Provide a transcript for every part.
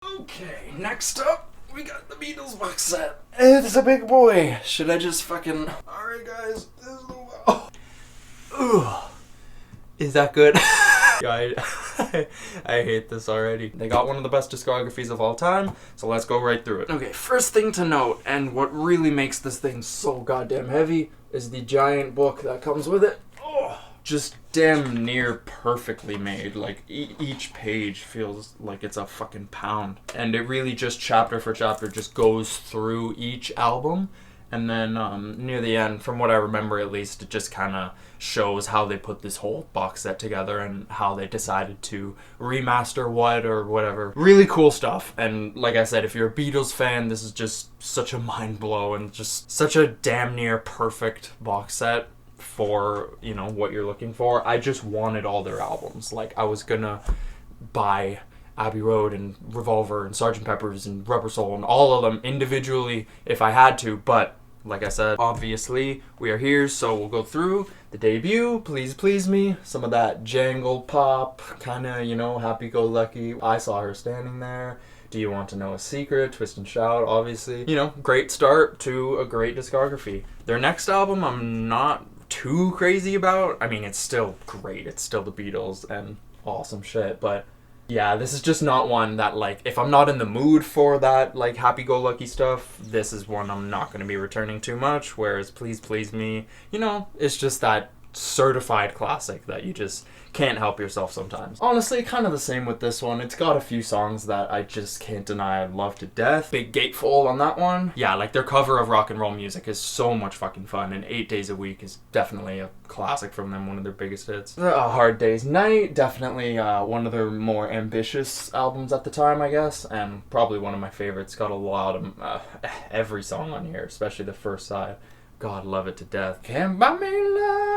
Okay, next up, we got the Beatles Box Set. It's a big boy. Should I just fucking... Alright guys, this is the... Oh. Ugh. Is that good? Yeah, I hate this already. They got one of the best discographies of all time, so let's go right through it. Okay, first thing to note, and what really makes this thing so goddamn heavy, is the giant book that comes with it. Oh, just damn near perfectly made. Like, each page feels like it's a fucking pound. And it really just chapter for chapter just goes through each album. And then near the end, from what I remember at least, it just kind of shows how they put this whole box set together and how they decided to remaster what or whatever. Really cool stuff. And like I said, if you're a Beatles fan, this is just such a mind blow and just such a damn near perfect box set for, you know, what you're looking for. I just wanted all their albums. Like, I was gonna buy Abbey Road and Revolver and Sgt. Pepper's and Rubber Soul and all of them individually if I had to, but like I said, obviously we are here, so we'll go through the debut, Please Please Me, some of that jangle pop, kind of, you know, happy-go-lucky. I Saw Her Standing There, Do You Want to Know a Secret, Twist and Shout, obviously. You know, great start to a great discography. Their next album I'm not too crazy about. I mean, it's still great, it's still the Beatles and awesome shit, but yeah, this is just not one that, like, if I'm not in the mood for that, like, happy-go-lucky stuff, this is one I'm not going to be returning too much, whereas Please Please Me, you know, it's just that certified classic that you just can't help yourself sometimes. Honestly, kind of the same with this one. It's got a few songs that I just can't deny I love to death. Big gatefold on that one. Yeah, like, their cover of rock and roll music is so much fucking fun, and 8 Days a Week is definitely a classic from them, one of their biggest hits. A Hard Day's Night, definitely one of their more ambitious albums at the time, I guess, and probably one of my favorites. Got a lot of every song on here, especially the first side. God, love it to death. Can't buy me love.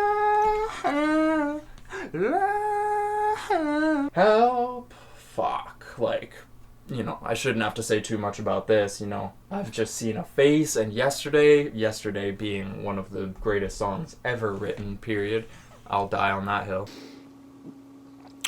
Help. Fuck. Like, you know, I shouldn't have to say too much about this, you know. I've just seen a face, and yesterday being one of the greatest songs ever written, period. I'll die on that hill.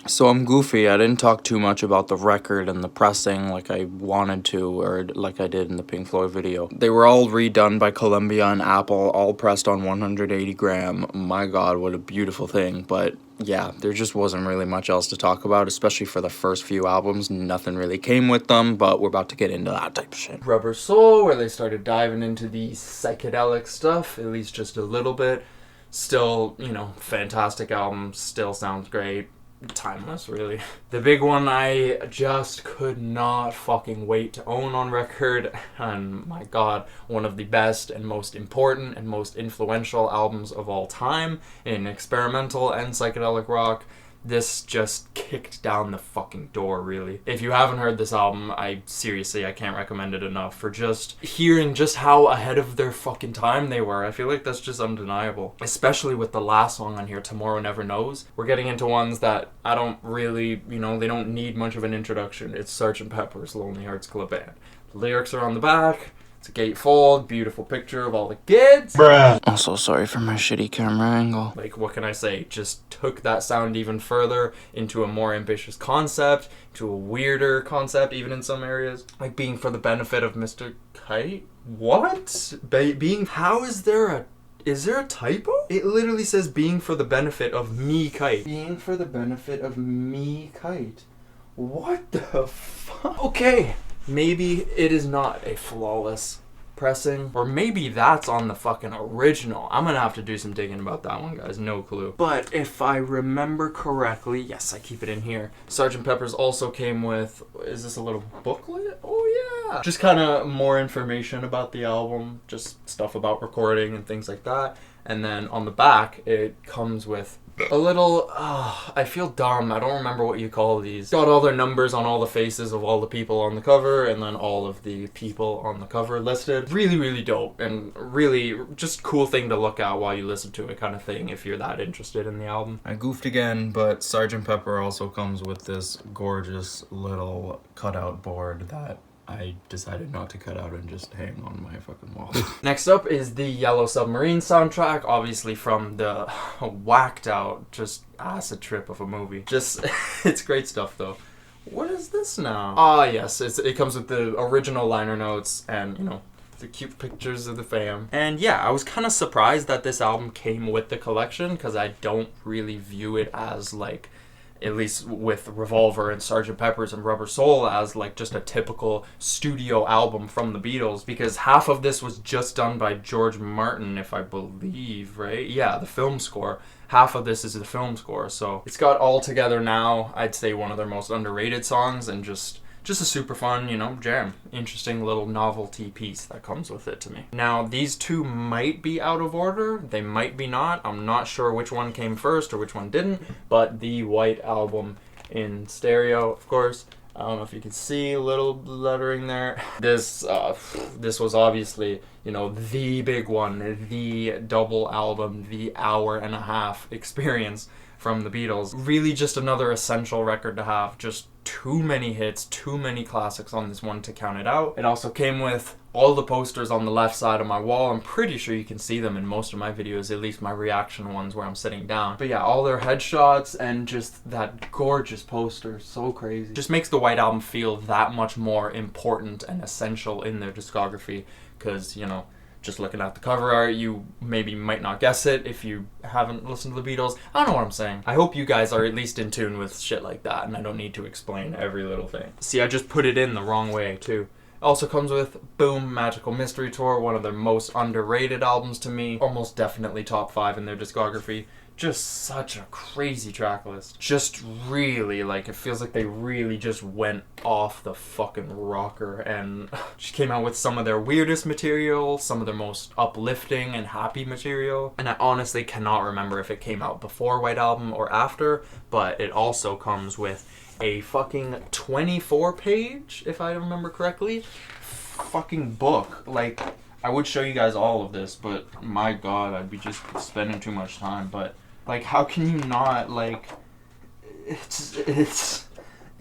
So I'm goofy. I didn't talk too much about the record and the pressing like I wanted to, or like I did in the Pink Floyd video. They were all redone by Columbia and Apple, all pressed on 180 gram. My God, what a beautiful thing. But yeah, there just wasn't really much else to talk about, especially for the first few albums. Nothing really came with them, but we're about to get into that type of shit. Rubber Soul, where they started diving into the psychedelic stuff, at least just a little bit. Still, you know, fantastic album, still sounds great. Timeless, really. The big one I just could not fucking wait to own on record, and my God, one of the best and most important and most influential albums of all time in experimental and psychedelic rock. This just kicked down the fucking door, really. If you haven't heard this album, I can't recommend it enough for just hearing just how ahead of their fucking time they were. I feel like that's just undeniable. Especially with the last song on here, Tomorrow Never Knows. We're getting into ones that I don't really, you know, they don't need much of an introduction. It's Sgt. Pepper's Lonely Hearts Club Band. The lyrics are on the back. It's a gatefold, beautiful picture of all the kids. Bruh. Also, sorry for my shitty camera angle. Like, what can I say? Just took that sound even further into a more ambitious concept, to a weirder concept, even in some areas. Like, being for the benefit of Mr. Kite? What? How is there a typo? It literally says being for the benefit of me kite. Being for the benefit of me kite. What the fuck? Okay. Maybe it is not a flawless pressing, or maybe that's on the fucking original. I'm gonna have to do some digging about that one, guys. No clue. But if I remember correctly, yes, I keep it in here. Sgt. Pepper's also came with, is this a little booklet? Oh yeah. Just kind of more information about the album, just stuff about recording and things like that. And then on the back, it comes with a little, I feel dumb. I don't remember what you call these. Got all their numbers on all the faces of all the people on the cover, and then all of the people on the cover listed. Really, really dope, and really just cool thing to look at while you listen to it, kind of thing, if you're that interested in the album. I goofed again, but Sgt. Pepper also comes with this gorgeous little cutout board that I decided not to cut out and just hang on my fucking wall. Next up is the Yellow Submarine soundtrack, obviously from the whacked out, just acid trip of a movie. Just, it's great stuff though. What is this now? Ah, yes, it comes with the original liner notes and, you know, the cute pictures of the fam. And yeah, I was kind of surprised that this album came with the collection, because I don't really view it as, like, at least with Revolver and Sgt. Pepper's and Rubber Soul, as like just a typical studio album from the Beatles, because half of this was just done by George Martin, if I believe, right? Yeah, the film score. Half of this is the film score, so it's got All Together Now, I'd say one of their most underrated songs, and just a super fun, you know, jam. Interesting little novelty piece that comes with it to me. Now, these two might be out of order. They might be not. I'm not sure which one came first or which one didn't, but the White Album in stereo, of course. I don't know if you can see a little lettering there. This was obviously, you know, the big one, the double album, the hour-and-a-half experience from the Beatles. Really just another essential record to have. Just too many hits, too many classics on this one to count it out. It also came with all the posters on the left side of my wall. I'm pretty sure you can see them in most of my videos, at least my reaction ones where I'm sitting down. But yeah, all their headshots and just that gorgeous poster, so crazy. Just makes the White Album feel that much more important and essential in their discography, because, you know, just looking at the cover art, you maybe might not guess it if you haven't listened to the Beatles. I don't know what I'm saying. I hope you guys are at least in tune with shit like that, and I don't need to explain every little thing. See, I just put it in the wrong way, too. Also comes with Boom! Magical Mystery Tour, one of their most underrated albums to me. Almost definitely top 5 in their discography. Just such a crazy track list. Just really, like, it feels like they really just went off the fucking rocker and just came out with some of their weirdest material, some of their most uplifting and happy material. And I honestly cannot remember if it came out before White Album or after, but it also comes with a fucking 24-page, if I remember correctly, fucking book. Like, I would show you guys all of this, but my god, I'd be just spending too much time. But like, how can you not, like, it's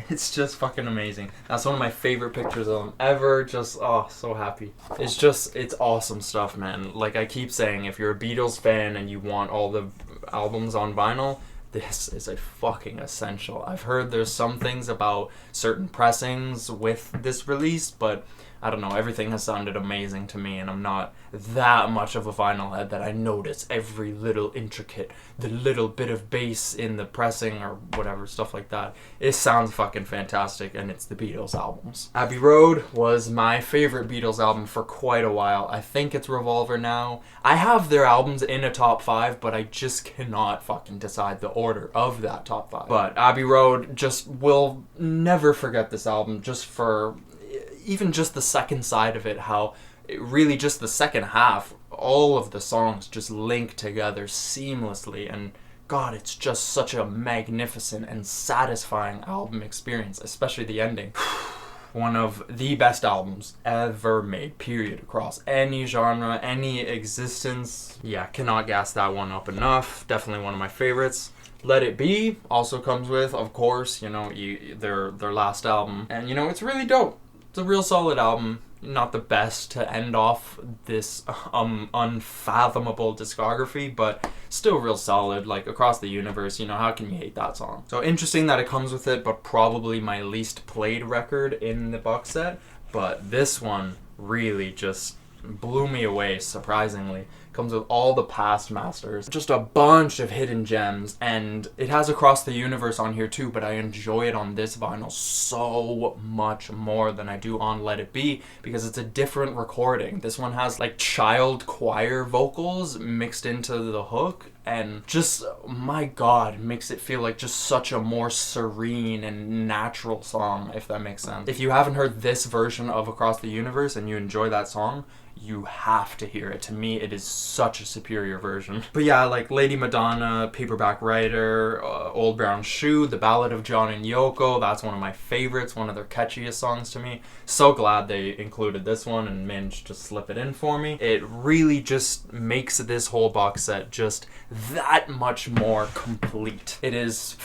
just fucking amazing. That's one of my favorite pictures of them ever. Just, oh, so happy. It's awesome stuff, man. Like I keep saying, if you're a Beatles fan and you want all the albums on vinyl, this is a fucking essential. I've heard there's some things about certain pressings with this release, but I don't know, everything has sounded amazing to me, and I'm not that much of a vinyl head that I notice every little intricate, the little bit of bass in the pressing or whatever, stuff like that. It sounds fucking fantastic, and it's the Beatles albums. Abbey Road was my favorite Beatles album for quite a while. I think it's Revolver now. I have their albums in a top 5, but I just cannot fucking decide the order of that top 5. But Abbey Road, just will never forget this album, just for even just the second side of it, how it really just the second half, all of the songs just link together seamlessly, and god, it's just such a magnificent and satisfying album experience, especially the ending. One of the best albums ever made, period, across any genre, any existence. Yeah, cannot gas that one up enough. Definitely one of my favorites. Let It Be also comes with, of course, you know, their last album, and you know, it's really dope. It's a real solid album. Not the best to end off this unfathomable discography, but still real solid, like Across the Universe, you know, how can you hate that song? So interesting that it comes with it, but probably my least played record in the box set. But this one really just blew me away, surprisingly. Comes with all the past masters, just a bunch of hidden gems, and it has Across the Universe on here too, but I enjoy it on this vinyl so much more than I do on Let It Be, because it's a different recording. This one has like child choir vocals mixed into the hook, and just, my god, makes it feel like just such a more serene and natural song, if that makes sense. If you haven't heard this version of Across the Universe and you enjoy that song, you have to hear it. To me, it is such a superior version. But yeah, like Lady Madonna, Paperback Writer, Old Brown Shoe, The Ballad of John and Yoko, that's one of my favorites, one of their catchiest songs to me. So glad they included this one and managed to slip it in for me. It really just makes this whole box set just that much more complete. It is,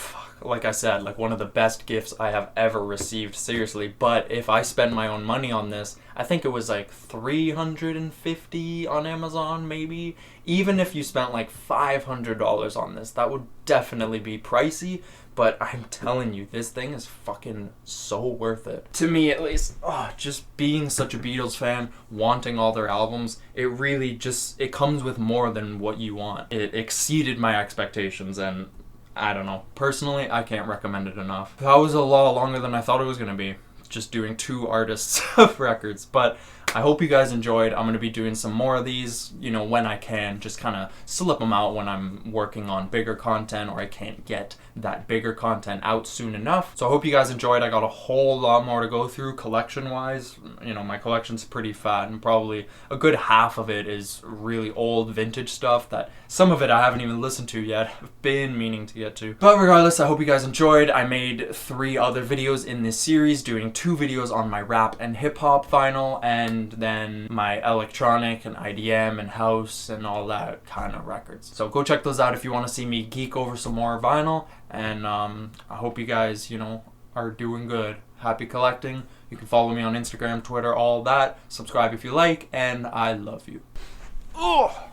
like I said, like one of the best gifts I have ever received, seriously. But if I spend my own money on this, I think it was like $350 on Amazon, maybe. Even if you spent like $500 on this, that would definitely be pricey. but I'm telling you, this thing is fucking so worth it. To me, at least. Oh, just being such a Beatles fan, wanting all their albums, it really just, it comes with more than what you want. It exceeded my expectations, and I don't know. Personally, I can't recommend it enough. That was a lot longer than I thought it was going to be, just doing 2 artists of records, but I hope you guys enjoyed. I'm going to be doing some more of these, you know, when I can, just kind of slip them out when I'm working on bigger content or I can't get that bigger content out soon enough. So I hope you guys enjoyed. I got a whole lot more to go through collection-wise. You know, my collection's pretty fat, and probably a good half of it is really old vintage stuff that some of it I haven't even listened to yet. I've been meaning to get to. But regardless, I hope you guys enjoyed. I made 3 other videos in this series, doing 2 videos on my rap and hip-hop vinyl, and then my electronic and IDM and house and all that kind of records. So go check those out if you want to see me geek over some more vinyl. And I hope you guys, you know, are doing good. Happy collecting. You can follow me on Instagram, Twitter, all that. Subscribe if you like, and I love you. Oh!